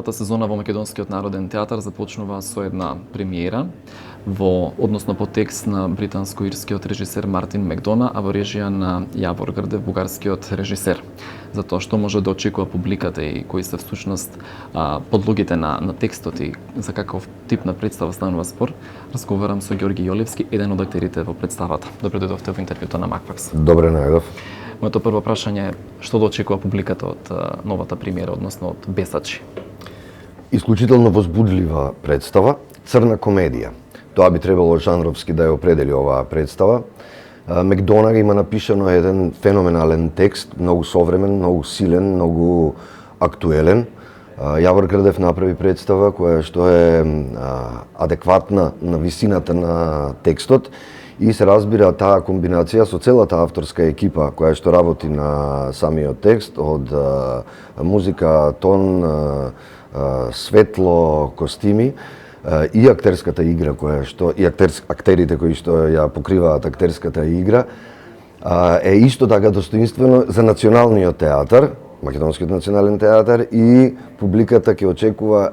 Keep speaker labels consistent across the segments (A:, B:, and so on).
A: новата сезона во Македонскиот народен театар започнува со една премиера односно по текст на британско-ирскиот режисер Мартин Мекдона, а во режија на Јавор Грдев, бугарскиот режисер. За тоа што може да очекува публиката и кои се всушност подлогите на текстот и за каков тип на представа станува збор, разговарам со Ѓорги Јолевски, еден од актерите во представата. Добре дојдовте во интервјуто на Макфакс.
B: Добре најдов.
A: Моето прво прашање е што да очекува публиката од новата премиера, односно од Бесачи?
B: Исклучително возбудлива представа, црна комедија. Тоа би требало жанровски да ја определи оваа представа. Мекдона има напишано еден феноменален текст, многу современ, многу силен, многу актуелен. Јавор Грдев направи представа која што е адекватна на висината на текстот и се разбира таа комбинација со целата авторска екипа која што работи на самиот текст, од музика, тон, светло, костими и актерската игра и актерите кои што ја покриваат актерската игра е исто така достоинствено за националниот театар, Македонскиот национален театар, и публиката ќе очекува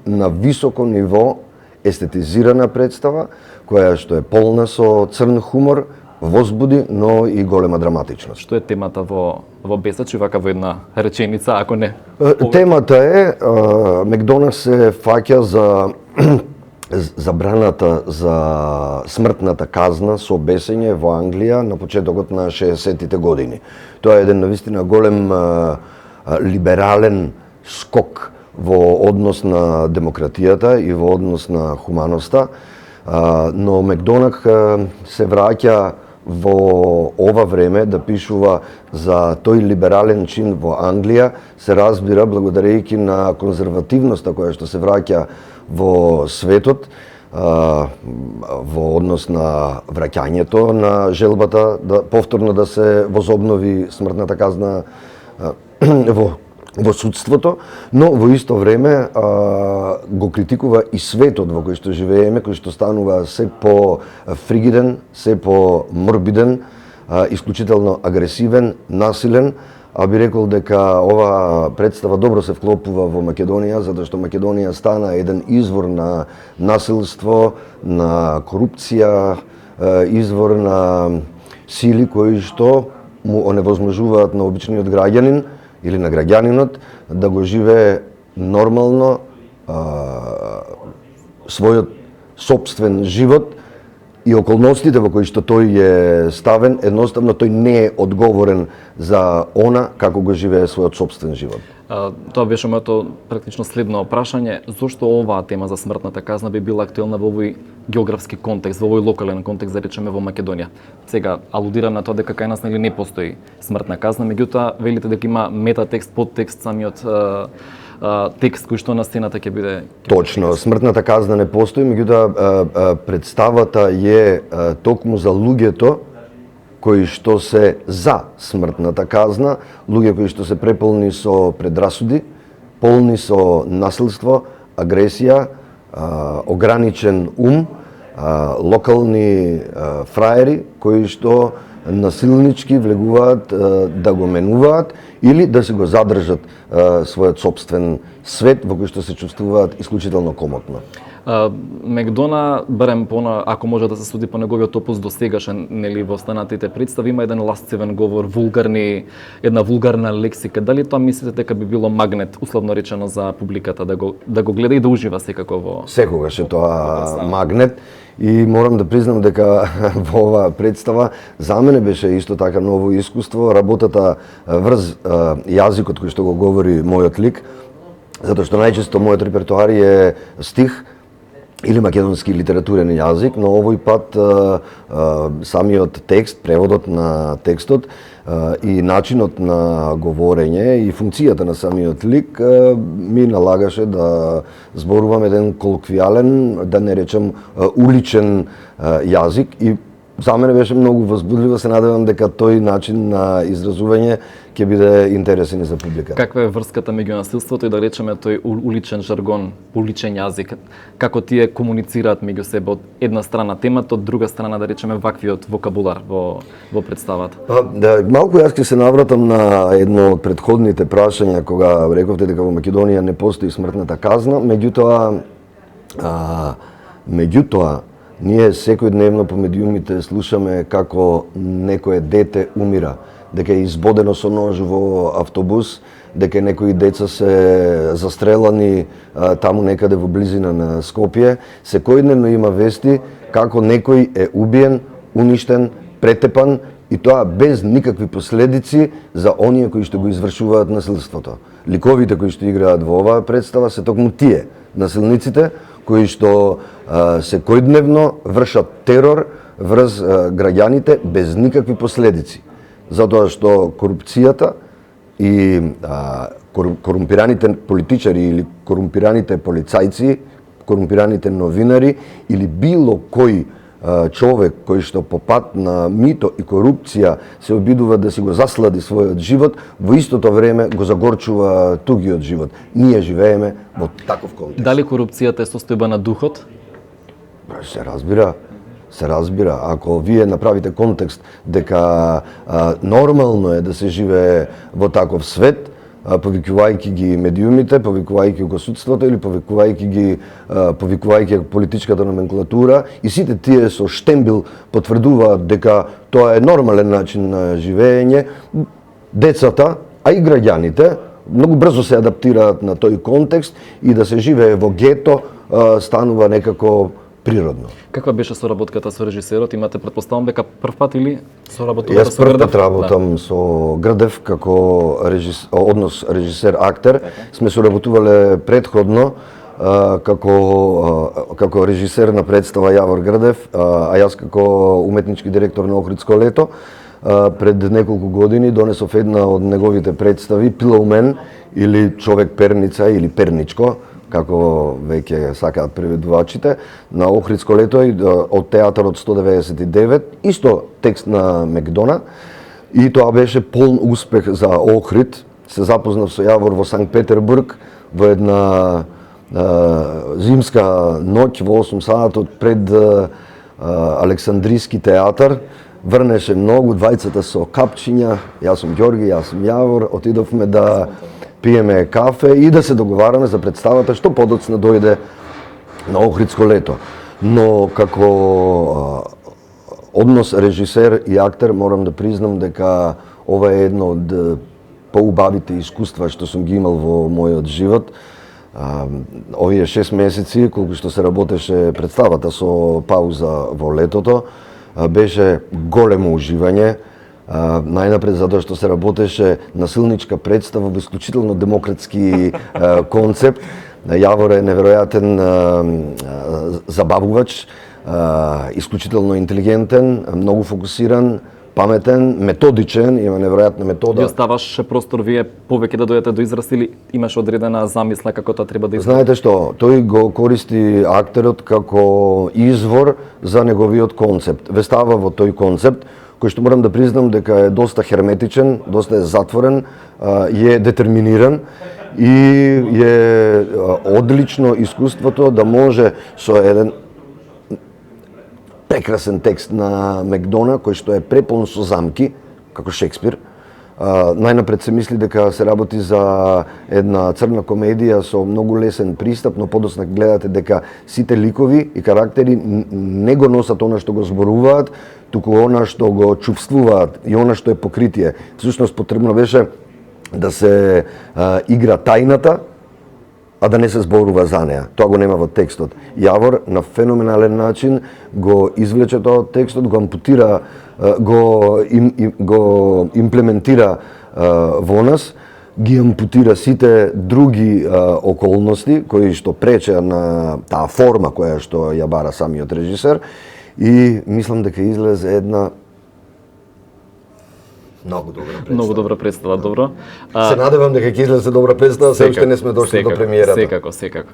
B: на високо ниво естетизирана представа која што е полна со црн хумор, возбуди, но и голема драматичност.
A: Што е темата во Бесачи, вака во една реченица, ако не?
B: Темата е Мекдона се фаќа за забраната за смртната казна со бесење во Англија на почетокот на 60-тите години. Тоа е еден навистина голем либерален скок во однос на демократијата и во однос на хуманоста, но Мекдонак се враќа во ова време да пишува за тој либерален чин во Англија, се разбира благодарејќи на конзервативноста која што се враќа во светот, во однос на враќањето на желбата да повторно да се возобнови смртната казна во судството, но во исто време го критикува и светот во кој што живееме, кој што станува се по фригиден, се по морбиден, исклучително агресивен, насилен, а би рекол дека ова представа добро се вклопува во Македонија, затоа што Македонија стана еден извор на насилство, на корупција, извор на сили кои што му оневозможуваат на обичниот граѓанин или на граѓанинот да го живее нормално својот собствен живот и околностите во кои што тој е ставен, едноставно тој не е одговорен за она како го живее својот собствен живот.
A: Тоа беше моето практично следно прашање, зошто оваа тема за смртната казна би била актуелна во овој географски контекст, во овој локален контекст, да речеме во Македонија. Сега алудирам на тоа дека кај нас не постои смртна казна, меѓутоа велите дека има метатекст, подтекст, самиот текст кој што на сцената ќе биде.
B: Точно, смртната казна не постои, меѓутоа представата е токму за луѓето кои што се за смртната казна, луѓе кои што се преполни со предрасуди, полни со насилство, агресија, ограничен ум, локални фраери кои што насилнички влегуваат да го менуваат или да се го задржат својот собствен свет во кој што се чувствуваат исклучително комотно.
A: Мекдона, барем ако може да се суди по неговиот опус досегашен, нели во останатите представи, има еден ласцевен говор, една вулгарна лексика. Дали тоа мислите дека би било магнет, условно речено, за публиката да го гледа и да ужива секако во?
B: Секогаш е тоа магнет и морам да признам дека во оваа представа за мене беше исто така ново искуство, работата врз јазикот кој што го говори мојот лик, затоа што најчесто мојот репертоар е стих или македонски литературен јазик, но овој пат самиот текст, преводот на текстот и начинот на говорење и функцијата на самиот лик ми налагаше да зборувам еден колоквијален, да не речем уличен јазик и за мене беше многу возбудливо, се надевам дека тој начин на изразување ќе биде интересен и за публика.
A: Каква е врската меѓу насилството и да речеме тој уличен жаргон, уличен јазик, како тие комуницираат меѓу себе од една страна темата, од друга страна да речеме ваквиот вокабулар во представата?
B: Да, малку јас ќе се навратам на едно од претходните прашања кога рековте дека во Македонија не постои смртната казна, меѓутоа ние секојдневно по медиумите слушаме како некое дете умира, дека е избодено со нож во автобус, дека некои деца се застрелани таму некаде во близина на Скопје. Секојдневно има вести како некој е убиен, уништен, претепан и тоа без никакви последици за оние кои што го извршуваат насилството. Ликовите кои што играат во оваа представа се токму тие, насилниците кои што секојдневно вршат терор врз граѓаните без никакви последици. Затоа што корупцијата и корумпираните политичари или корумпираните полицајци, корумпираните новинари или било кој човек кој што по пат на мито и корупција се обидува да си го заслади својот живот, во истото време го загорчува тугиот живот. Ние живееме во таков контекст.
A: Дали корупцијата е состојба на духот?
B: Се разбира. Се разбира, ако вие направите контекст дека нормално е да се живее во таков свет, повикувајќи ги медиумите, повикувајќи го судството или повикувајќи политичката номенклатура и сите тие со штембил потврдуваат дека тоа е нормален начин на живење, децата, а и граѓаните многу брзо се адаптираат на тој контекст и да се живее во гето станува некако природно.
A: Каква беше соработката со режисерот? Имате, предпоставам, дека прв пат или соработувате
B: со
A: Грдев?
B: Јас прв пат работам со Грдев како режисер-актер. Сме соработувале предходно како режисер на представа Јавор Грдев, а јас како уметнички директор на Охридско лето. Пред неколку години донесов една од неговите представи, Пилаумен или Човек Перница или Перничко, како веќе сакаат преведувачите, на Охридско лето од театарот 199, исто текст на Мегдона, и тоа беше полн успех за Охрид. Се запознав со Јавор во Санкт Петербург во една зимска ноќ во 8 сатот пред Александрийски театар. Врнеше многу, двајцата со капчиња, јас сум Ѓорги, јас сум Јавор, отидовме да пиеме кафе и да се договараме за представата што подоцна дојде на Охридско лето. Но како однос режисер и актер морам да признам дека ова е едно од поубавите искуства што сум ги имал во мојот живот. Овие 6 месеци колку што се работеше представата со пауза во летото, беше големо уживање. Најнапред затоа што се работеше насилничка представа во исклучително демократски концепт. Јавор е неверојатен забавувач, исклучително интелигентен, многу фокусиран, паметен, методичен, има неверојатна метода.
A: Ви оставаше простор вие повеќе да дојдете до израз или имаше одредена замисла како тоа треба да изгледа?
B: Знаете што, тој го користи актерот како извор за неговиот концепт. Ве става во тој концепт, кој што морам да признам дека е доста херметичен, доста е затворен, е детерминиран и е одлично искуството да може со еден прекрасен текст на Мегдона, кој што е преполн со замки, како Шекспир. Најнапред се мисли дека се работи за една црна комедија со многу лесен пристап, но подоцна гледате дека сите ликови и карактери не го носат она што го зборуваат, туку она што го чувствуваат и она што е покритие. Всушност потребно беше да се игра тајната, а да не се зборува за неа. Тоа го нема во текстот. Јавор на феноменален начин го извлече тоа од текстот, го ампутира, го имплементира во нас, ги ампутира сите други околности кои што пречеа на таа форма која што ја бара самиот режисер и мислам дека излезе една многу добра представа.
A: Многу добра представа, добро.
B: Се надевам дека ќе излезе добра представа, се уште не сме дошли до премиерата.
A: Секако.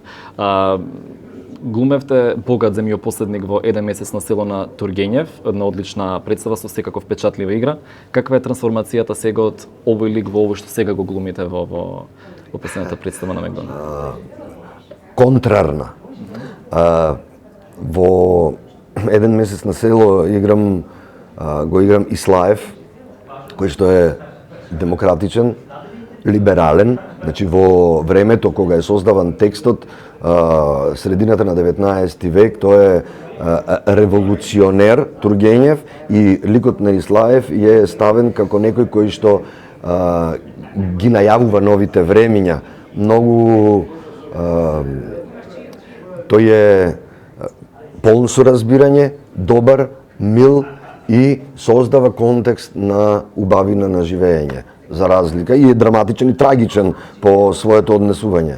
A: Глумевте богат земјопоследник во Еден месец на село на Тургенјев, една одлична представа со секако впечатлива игра. Каква е трансформацијата сега од овој лик во овој што сега го глумите во последната представа на Мегдона?
B: Контрарна. Во Еден месец на село го играм Ислаев, кој што е демократичен, либерален, значи во времето кога е создаван текстот, средината на 19 век, тој е револуционер Тургенјев и ликот на Ислаев е ставен како некој кој што ги најавува новите времиња. Многу тој е полн со разбирање, добар, мил и создава контекст на убавина на живење, за разлика, и е драматичен и трагичен по своето однесување.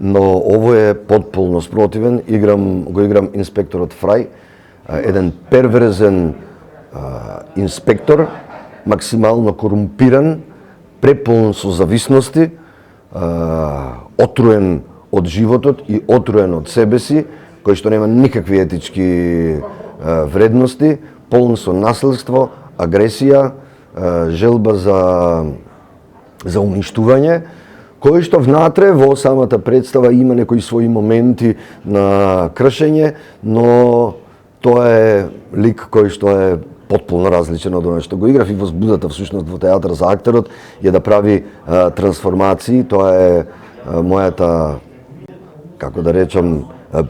B: Но ово е потполно спротивен. Го играм инспекторот Фрај, еден перверзен инспектор, максимално корумпиран, преполн со зависности, отруен од животот и отруен од себе си, кој што нема никакви етички вредности, полн со насилство, агресија, желба за уништување, кој што внатре во самата представа има некои своји моменти на кршење, но тоа е лик кој што е потполно различен од оној што го играв, и возбудата всушност во театар за актерот е да прави трансформации. Тоа е мојата, како да речам,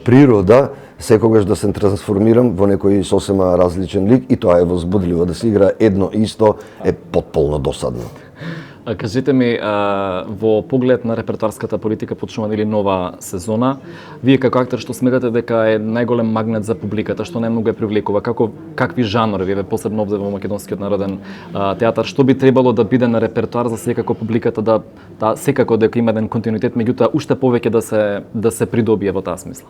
B: природа, секогаш да се трансформирам во некој сосема различен лик, и тоа е возбудливо. Да се игра едно исто е потполно досадно.
A: Кажете ми, во поглед на репертоарската политика почнува нели нова сезона. Вие како актер што сметате дека е најголем магнет за публиката, што најмногу ја привлекува, какви жанрови, посебно овде во Македонскиот народен театар, што би требало да биде на репертоар за секако публиката да секако дека има еден континуитет, меѓутоа уште повеќе да се придобие во таа смисла?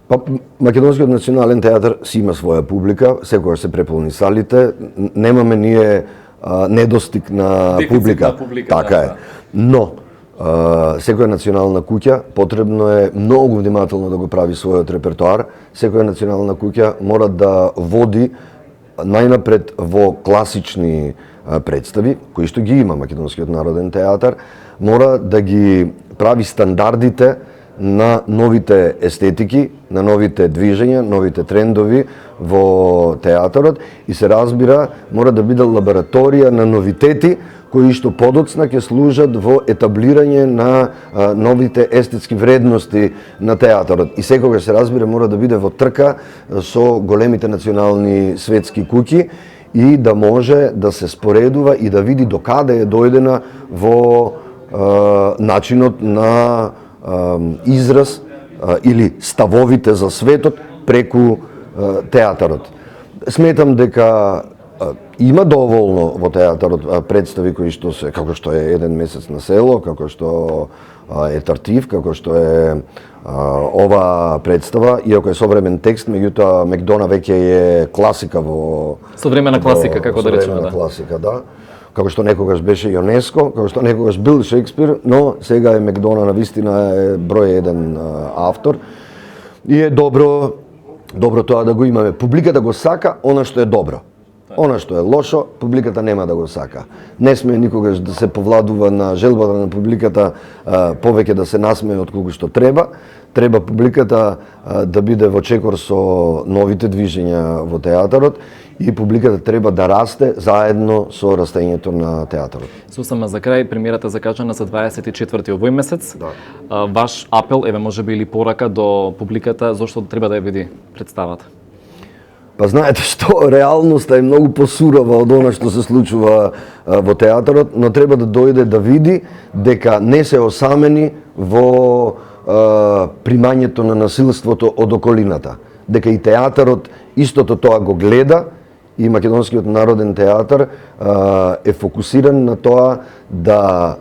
B: Па, Македонскиот национален театар си има своја публика, секогаш се преполни салите, немаме ние недостиг на публика. Така е. Но секоја национална куќа потребно е многу внимателно да го прави својот репертоар. Секоја национална куќа мора да води најнапред во класични представи, кои што ги има Македонскиот народен театар, мора да ги прави стандардите на новите естетики, на новите движења, новите трендови во театарот, и се разбира, мора да биде лабораторија на новитети кои што подоцна ќе служат во етаблирање на новите естетски вредности на театарот. И секогаш се разбира, мора да биде во трка со големите национални светски куќи и да може да се споредува и да види докаде е дојдена во начинот на израз или ставовите за светот преку театарот. Сметам дека има доволно во театарот представи кои што се, како што е Еден месец на село, како што е Тартив, како што е ова представа, иако е современ текст, меѓутоа Мегдона веќе е класика во
A: современа класика, како да речеме, да.
B: Класика, да. Како што некогаш беше ЮНЕСКО, како што некогаш бил Шекспир, но сега е Мегдона навистина е број еден автор. И е добро тоа да го имаме. Публиката го сака она што е добро. Она што е лошо, публиката нема да го сака. Не сме никогаш да се повладува на желбата на публиката повеќе да се насмее од колку што треба. Треба публиката да биде во чекор со новите движења во театарот, и публиката треба да расте заедно со растењето на театарот.
A: Сосема за крај, премиерата закажана за 24 овој месец.
B: Да.
A: Ваш апел, можеби или порака до публиката, зошто треба да ја биде представата?
B: Па знаете што, реалноста е многу посурова од она што се случува во театарот, но треба да дојде да види дека не се осамени во примањето на насилството од околината. Дека и театарот истото тоа го гледа, и Македонскиот народен театар е фокусиран на тоа да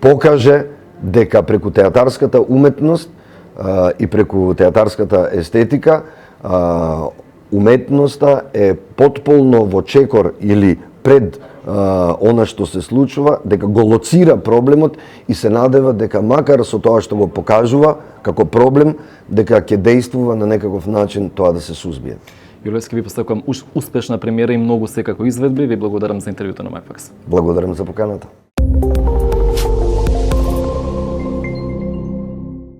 B: покаже дека преку театарската уметност и преку театарската естетика уметноста е потполно во чекор или пред она што се случува, дека го лоцира проблемот и се надева дека макар со тоа што го покажува како проблем, дека ќе действува на некаков начин тоа да се сузбие.
A: Јулио, ви посакувам успешна премиера и многу секако изведби. Ви благодарам за интервјуто на MyFax.
B: Благодарам за поканата.